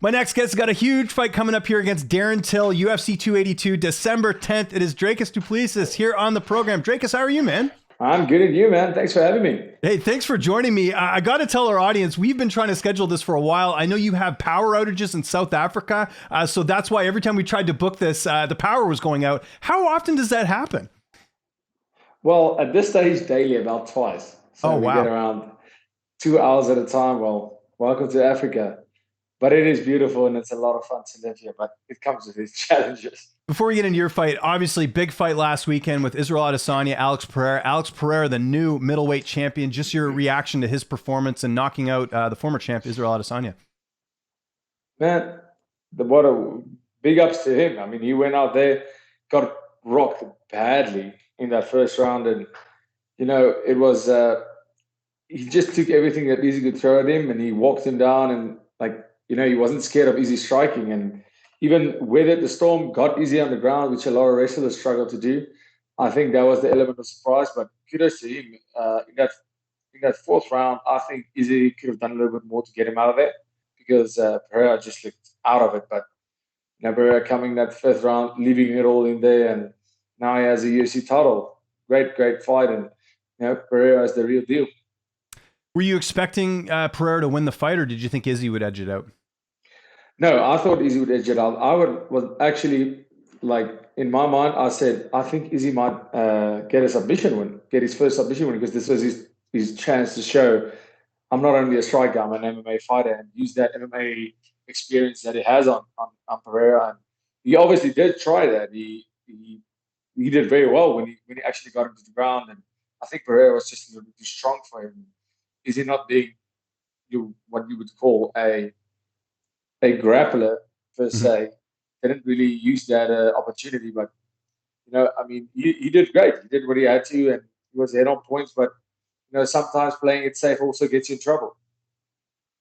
My next guest got a huge fight coming up here against Darren Till, UFC 282, December 10th. It is Dricus Du Plessis here on the program. Dricus, how are you, man? I'm good at you, man. Thanks for having me. Hey, thanks for joining me. I got to tell our audience, we've been trying to schedule this for a while. I know you have power outages in South Africa, so that's why every time we tried to book this, the power was going out. How often does that happen? Well, at this stage, daily, about twice. Oh, So we get wow. around 2 hours at a time. Well, welcome to Africa. But it is beautiful and it's a lot of fun to live here, but it comes with its challenges. Before we get into your fight, obviously big fight last weekend with Israel Adesanya, Alex Pereira. Alex Pereira, the new middleweight champion. Just your reaction to his performance and knocking out the former champ, Israel Adesanya. Man, what a big ups to him. I mean, he went out there, got rocked badly in that first round. And, it was, he just took everything that Izzy could throw at him and he walked him down and, he wasn't scared of Izzy striking. And even weathered the storm, got Izzy on the ground, which a lot of wrestlers struggle to do. I think that was the element of surprise, but kudos to him. In that fourth round, I think Izzy could have done a little bit more to get him out of there because Pereira just looked out of it. But Pereira coming that fifth round, leaving it all in there, and now he has a UFC title. Great fight, and Pereira is the real deal. Were you expecting Pereira to win the fight, or did you think Izzy would edge it out? No, I thought Izzy would edge it out. Was actually in my mind, I said I think Izzy might get a submission win, get his first submission win, because this was his chance to show I'm not only a striker, I'm an MMA fighter, and use that MMA experience that he has on Pereira. And he obviously did try that. He did very well when he actually got him to the ground, and I think Pereira was just a little bit too strong for him. Is he not being what you would call a grappler per se? Didn't really use that opportunity, but he did great. He did what he had to, and he was head on points. But sometimes playing it safe also gets you in trouble.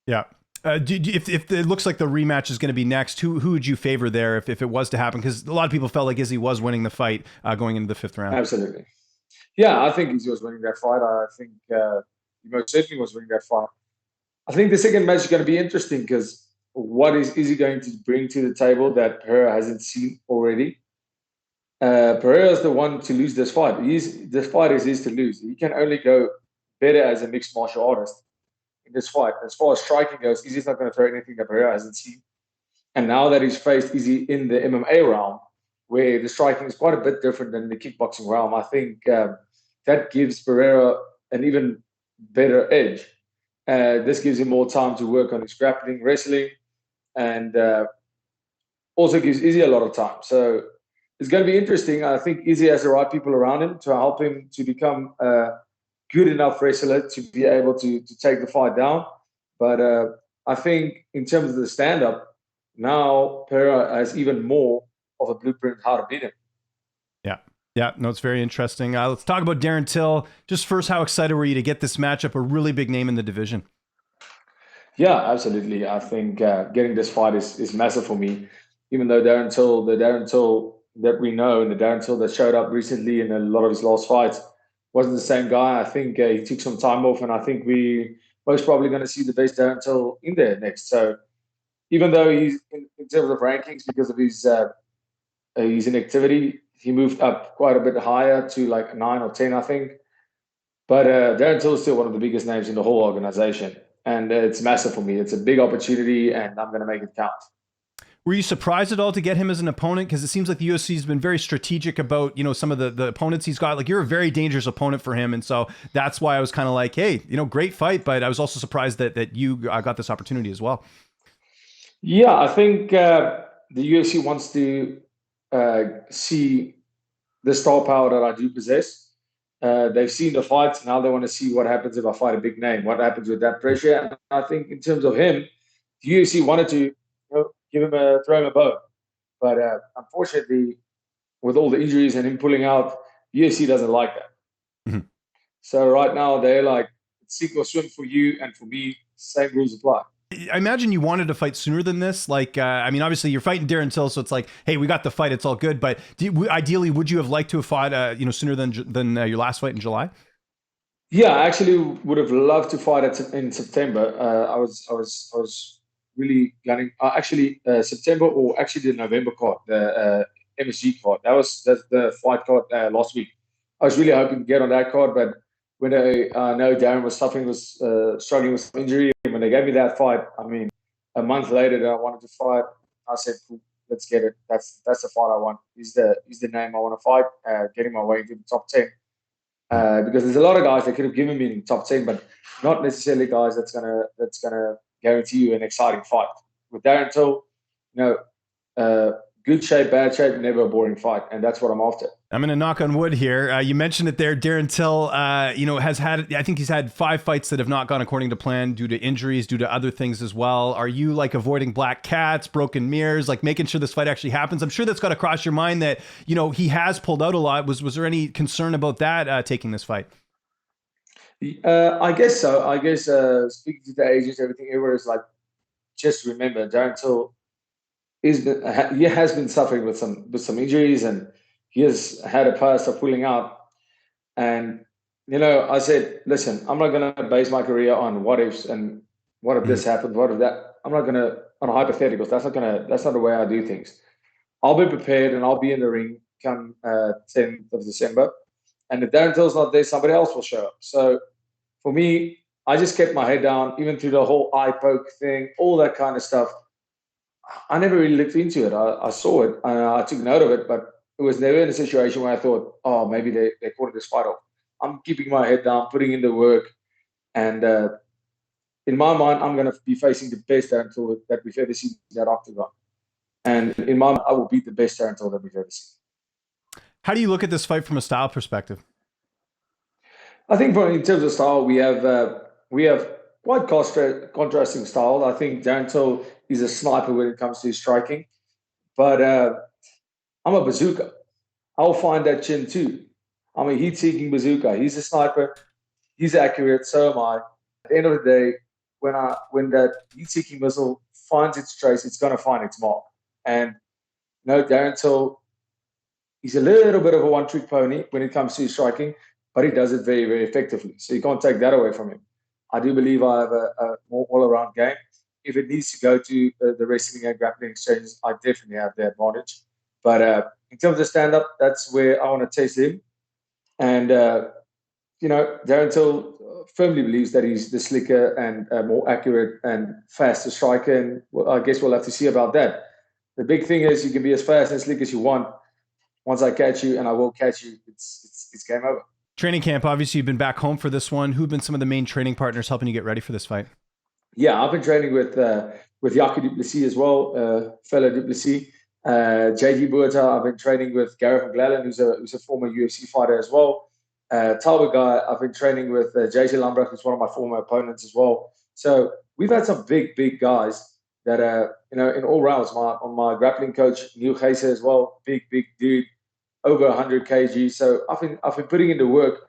Yeah. If it looks like the rematch is going to be next, who would you favor there if it was to happen? Because a lot of people felt like Izzy was winning the fight going into the fifth round. Absolutely. Yeah, I think Izzy was winning that fight. I think he most certainly was winning that fight. I think the second match is going to be interesting because what is Izzy going to bring to the table that Pereira hasn't seen already? Pereira is the one to lose this fight. This fight is his to lose. He can only go better as a mixed martial artist in this fight. As far as striking goes, Izzy's not going to throw anything that Pereira hasn't seen. And now that he's faced Izzy in the MMA realm, where the striking is quite a bit different than the kickboxing realm, I think that gives Pereira an even better edge. This gives him more time to work on his grappling, wrestling, and also gives Izzy a lot of time. So it's going to be interesting. I think Izzy has the right people around him to help him to become a good enough wrestler to be able to take the fight down. But I think in terms of the stand-up, now Pereira has even more of a blueprint how to beat him. Yeah, no, it's very interesting. Let's talk about Darren Till. Just first, how excited were you to get this matchup? A really big name in the division. Yeah, absolutely. I think getting this fight is massive for me. Even though the Darren Till that we know and the Darren Till that showed up recently in a lot of his last fights wasn't the same guy. I think he took some time off, and I think we most probably going to see the best Darren Till in there next. So even though he's in terms of rankings because of his inactivity, he moved up quite a bit higher to like 9 or 10, I think. But Darren Till is still one of the biggest names in the whole organization. And it's massive for me. It's a big opportunity, and I'm going to make it count. Were you surprised at all to get him as an opponent? Because it seems like the UFC has been very strategic about, some of the opponents he's got. Like, you're a very dangerous opponent for him. And so that's why I was kind of like, hey, great fight. But I was also surprised that you got this opportunity as well. Yeah, I think the UFC wants to see the star power that I do possess. They've seen the fights. Now they want to see what happens if I fight a big name. What happens with that pressure? And I think in terms of him, the UFC wanted to throw him a bone. But unfortunately, with all the injuries and him pulling out, the UFC doesn't like that. Mm-hmm. So right now they're like, sink or swim for you, and for me, same rules apply. I imagine you wanted to fight sooner than this. Obviously you're fighting Darren Till, so it's like, hey, we got the fight, it's all good. But ideally, would you have liked to have fought, sooner than your last fight in July? Yeah, I actually would have loved to fight in September. I was really gunning. Actually, September or actually the November card, the MSG card. That's the fight card last week. I was really hoping to get on that card, but when I know Darren was struggling with some injury, and when they gave me that fight, I mean, a month later that I wanted to fight, I said, cool, let's get it. That's the fight I want. He's the name I want to fight. Getting my way into the top 10. Because there's a lot of guys that could have given me in the top 10, but not necessarily guys that's gonna guarantee you an exciting fight. With Darren Till, good shape, bad shape, never a boring fight, and that's what I'm after. I'm going to knock on wood here. You mentioned it there. Darren Till, has had, I think he's had 5 fights that have not gone according to plan due to injuries, due to other things as well. Are you like avoiding black cats, broken mirrors, like making sure this fight actually happens? I'm sure that's got to cross your mind that, he has pulled out a lot. Was there any concern about that taking this fight? I guess so. I guess speaking to the agents, everything, everywhere is like, just remember, Darren Till he has been suffering with some injuries, and he has had a past of pulling out. And I said, listen, I'm not going to base my career on what ifs and what if this happens, what if that. I'm not going to on hypotheticals. That's not the way I do things. I'll be prepared and I'll be in the ring come 10th of December. And if Darren Till's not there, somebody else will show up. So for me, I just kept my head down, even through the whole eye poke thing, all that kind of stuff. I never really looked into it. I saw it, and I took note of it, but it was never in a situation where I thought, oh, maybe they called this fight off. I'm keeping my head down, putting in the work, and in my mind, I'm going to be facing the best Darren Till that we've ever seen in that octagon. And in my mind, I will beat the best Darren Till that we've ever seen. How do you look at this fight from a style perspective? I think in terms of style, we have quite contrasting styles. I think Darren Till is a sniper when it comes to striking, but I'm a bazooka. I'll find that chin too. I'm a heat-seeking bazooka. He's a sniper. He's accurate. So am I. At the end of the day, when that heat-seeking missile finds its trace, it's going to find its mark. And Darren Till, he's a little bit of a one-trick pony when it comes to striking, but he does it very, very effectively. So you can't take that away from him. I do believe I have a more all-around game. If it needs to go to the wrestling and grappling exchanges, I definitely have the advantage. But in terms of stand-up, that's where I want to test him. And, Darren Till firmly believes that he's the slicker and more accurate and faster striker. And I guess we'll have to see about that. The big thing is you can be as fast and slick as you want. Once I catch you, and I will catch you, it's game over. Training camp, obviously you've been back home for this one. Who've been some of the main training partners helping you get ready for this fight? Yeah, I've been training with Dricus Du Plessis as well, fellow Du Plessis. JG Buerta, I've been training with Gareth McLellan, who's a former UFC fighter as well. Talbot guy, I've been training with JJ Lambrecht, who's one of my former opponents as well. So we've had some big guys that in all rounds. On my grappling coach, Neil Geise as well, big dude, over 100 kg. So I've been putting in the work.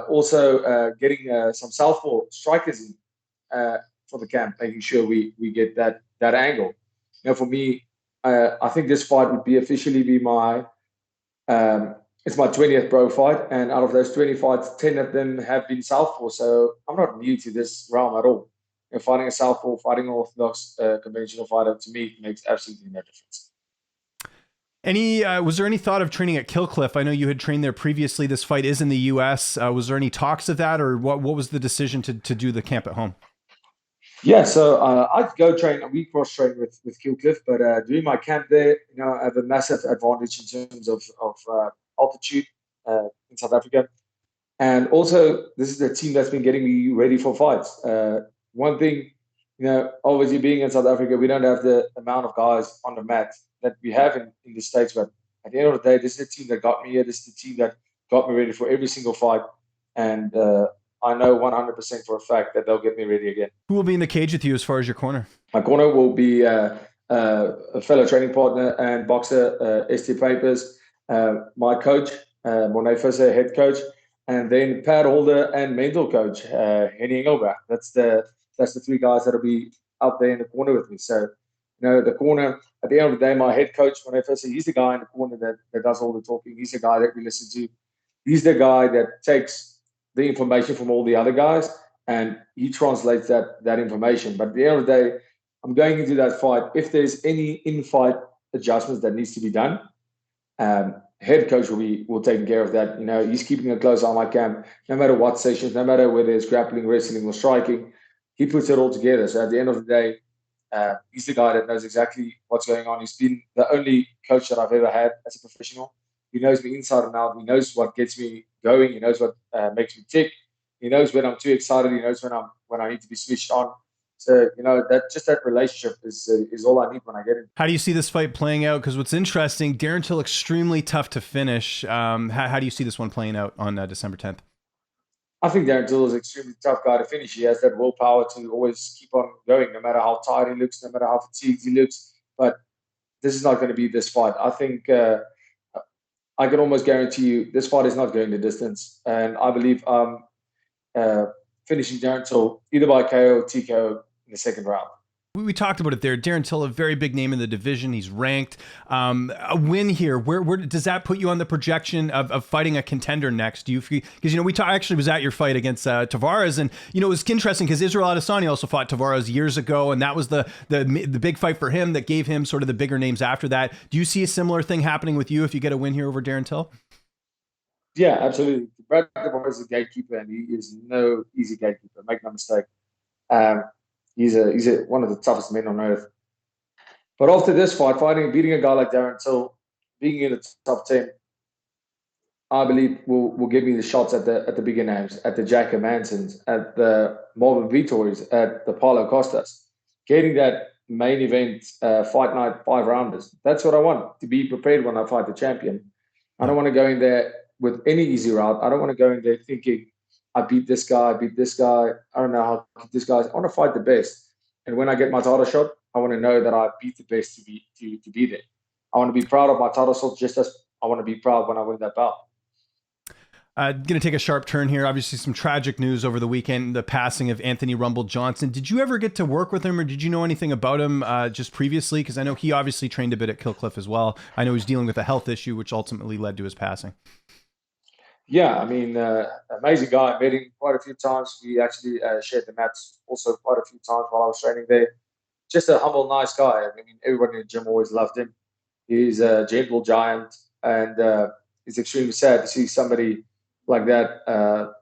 Also getting some southpaw strikers in for the camp, making sure we get that angle. For me, I think this fight would officially be my it's my 20th pro fight, and out of those 20 fights, 10 of them have been southpaw. So I'm not new to this realm at all. Fighting a southpaw, fighting an orthodox conventional fighter, to me makes absolutely no difference. Was there any thought of training at Killcliff? I know you had trained there previously. This fight is in the U.S. Was there any talks of that, or what was the decision to do the camp at home? Yeah, so I'd go train. We cross train with Killcliff, but doing my camp there, I have a massive advantage in terms of altitude in South Africa, and also this is the team that's been getting me ready for fights. One thing, obviously being in South Africa, we don't have the amount of guys on the mat that we have in the States, but at the end of the day, this is the team that got me here. This is the team that got me ready for every single fight, and I know 100% for a fact that they'll get me ready again. Who will be in the cage with you as far as your corner? My corner will be a fellow training partner and boxer, ST Papers, my coach, Monet Visser, head coach, and then pad holder and mental coach, Henny Engelbach. That's the 3 guys that'll be out there in the corner with me. So, the corner, at the end of the day, my head coach, Monet Visser, he's the guy in the corner that does all the talking. He's the guy that we listen to. He's the guy that takes the information from all the other guys, and he translates that information. But at the end of the day, I'm going into that fight. If there's any in-fight adjustments that needs to be done, head coach will take care of that. He's keeping a close eye on my camp, no matter what sessions, no matter whether it's grappling, wrestling, or striking. He puts it all together. So at the end of the day, he's the guy that knows exactly what's going on. He's been the only coach that I've ever had as a professional. He knows me inside and out. He knows what gets me going. He knows what makes me tick. He knows when I'm too excited. He knows when I need to be switched on. So, that relationship is all I need when I get in. How do you see this fight playing out? Because what's interesting, Darren Till extremely tough to finish. How do you see this one playing out on December 10th? I think Darren Till is an extremely tough guy to finish. He has that willpower to always keep on going, no matter how tired he looks, no matter how fatigued he looks. But this is not going to be this fight. I think I can almost guarantee you this fight is not going the distance. And I believe finishing Darren Till either by KO or TKO in the second round. We talked about it there. Darren Till, a very big name in the division. He's ranked. A win here, where does that put you on the projection of fighting a contender next? Do you feel, because I actually was at your fight against Tavares, and it was interesting because Israel Adesanya also fought Tavares years ago, and that was the big fight for him that gave him sort of the bigger names after that. Do you see a similar thing happening with you if you get a win here over Darren Till? Yeah, absolutely. Brad Tavares is a gatekeeper, and he is no easy gatekeeper. Make no mistake. He's one of the toughest men on earth. But after this fight, beating a guy like Darren Till, being in the top 10, I believe will give me the shots at the bigger names, at the Jack Mansons, at the Marvin Vittoris, at the Paulo Costas. Getting that main event fight night 5-rounders. That's what I want, to be prepared when I fight the champion. I don't want to go in there with any easy route. I don't want to go in there thinking, I beat this guy, I don't know how to beat this guy. I want to fight the best. And when I get my title shot, I want to know that I beat the best to be there. I want to be proud of my title shot just as I want to be proud when I win that belt. Going to take a sharp turn here. Obviously, some tragic news over the weekend, the passing of Anthony Rumble Johnson. Did you ever get to work with him, or did you know anything about him just previously? Because I know he obviously trained a bit at Killcliff as well. I know he's dealing with a health issue, which ultimately led to his passing. Yeah, I mean, amazing guy. I met him quite a few times. We actually shared the mats also quite a few times while I was training there. Just a humble, nice guy. I mean, everybody in the gym always loved him. He's a gentle giant, and it's extremely sad to see somebody like that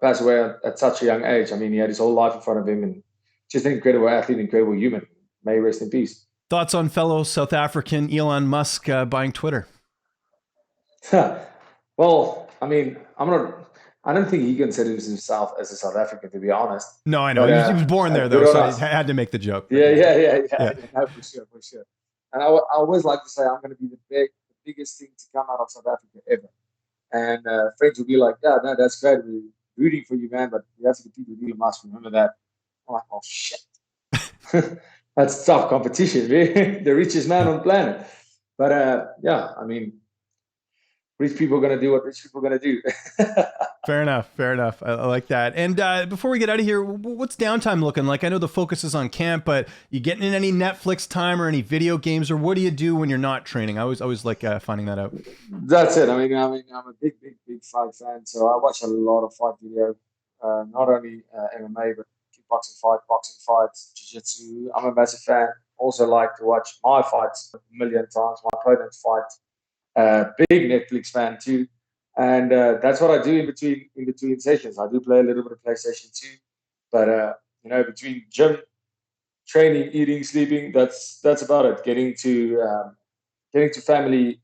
pass away at such a young age. I mean, he had his whole life in front of him, and just an incredible athlete, incredible human. May he rest in peace. Thoughts on fellow South African Elon Musk buying Twitter? Well, I mean, I don't think he considers himself as a South African, to be honest. No, I know. He was born there, though, so I had to make the joke. Yeah. No, for sure. And I always like to say I'm going to be the biggest thing to come out of South Africa ever. And friends will be like, yeah, no, that's great. We're rooting for you, man, but you have to compete with Elon Musk. Remember that. I'm like, oh, shit. That's tough competition, man. The richest man on the planet. But, yeah, I mean, rich people are going to do what rich people are going to do. Fair enough. I like that. And before we get out of here, what's downtime looking like? I know the focus is on camp, but you getting in any Netflix time or any video games, or what do you do when you're not training? I always like finding that out. That's it. I mean, I'm a big fight fan, so I watch a lot of fight video, not only MMA, but kickboxing fight, boxing fights, jiu-jitsu. I'm a massive fan. Also like to watch my fights a million times, my opponent's fights. Big Netflix fan too, and that's what I do in between sessions. I do play a little bit of PlayStation too, but between gym, training, eating, sleeping, that's about it. Getting to family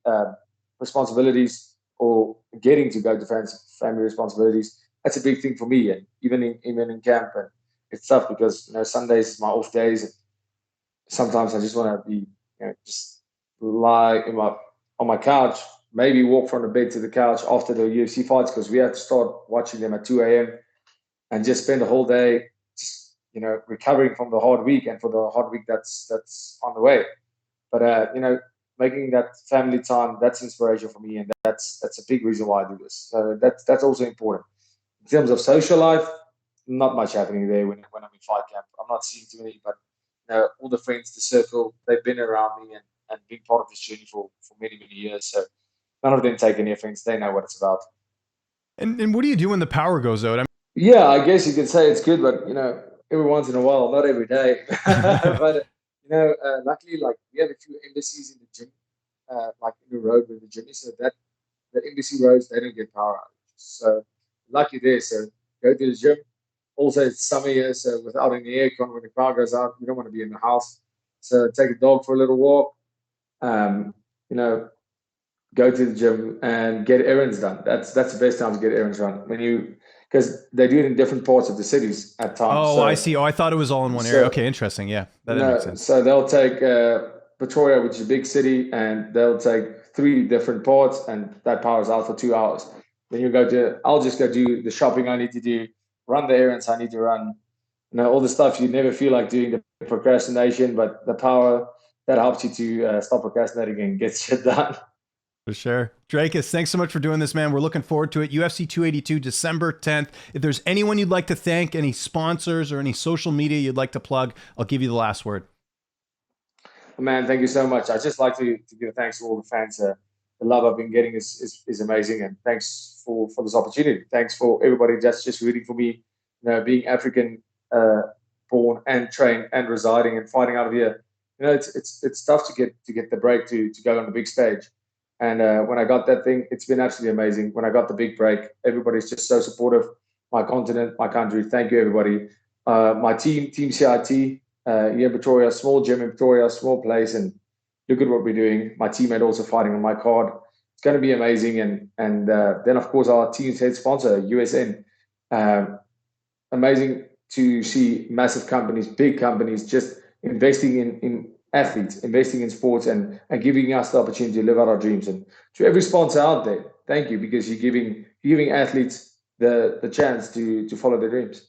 responsibilities, or getting to go to family responsibilities. That's a big thing for me, and even in camp, and it's tough because Sundays is my off days, and sometimes I just want to be just lie on my couch, maybe walk from the bed to the couch after the UFC fights, because we have to start watching them at 2 a.m. and just spend the whole day just recovering from the hard week, and for the hard week that's on the way. But making that family time, that's inspiration for me, and that's a big reason why I do this. So that's also important. In terms of social life, not much happening there when I'm in fight camp. I'm not seeing too many, but all the friends, the circle, they've been around me and been part of this journey for many years. So none of them take any offense. They know what it's about. And what do you do when the power goes out? Yeah, I guess you could say it's good, but every once in a while, not every day. But luckily, like we have a few embassies in the gym, like in the road where the gym is, so that the embassy roads they don't get power outages. So lucky there. So go to the gym. Also, it's summer here, so without any aircon, when the car goes out, you don't want to be in the house. So take a dog for a little walk. Um, you know, go to the gym and get errands done. That's the best time to get errands done when you because they do it in different parts of the cities at times. Oh, I see. Oh, I thought it was all in one area. So Okay, interesting. Yeah, that makes no, sense. so they'll take Pretoria, which is a big city, and they'll take three different ports, and that powers out for 2 hours. Then you go to, I'll just go do the shopping I need to do, run the errands I need to run, all the stuff you never feel like doing, the procrastination, but the power that helps you to stop procrastinating and get shit done. For sure. Dracus, thanks so much for doing this, man. We're looking forward to it. UFC 282, December 10th. If there's anyone you'd like to thank, any sponsors or any social media you'd like to plug, I'll give you the last word. Man, thank you so much. I just like to give thanks to all the fans. The love I've been getting is amazing, and thanks for this opportunity. Thanks for everybody that's just rooting for me. Being African born and trained and residing and fighting out of here. It's tough to get the break to go on the big stage. And when I got that thing, it's been absolutely amazing. When I got the big break, everybody's just so supportive. My continent, my country. Thank you, everybody. My team, Team CIT. Here in Pretoria, small gym in Pretoria, small place, and look at what we're doing. My teammate also fighting on my card. It's going to be amazing, and then of course our team's head sponsor, USN. Amazing to see massive companies, big companies, just investing in athletes, investing in sports, and giving us the opportunity to live out our dreams. And to every sponsor out there, thank you, because you're giving athletes the chance to follow their dreams.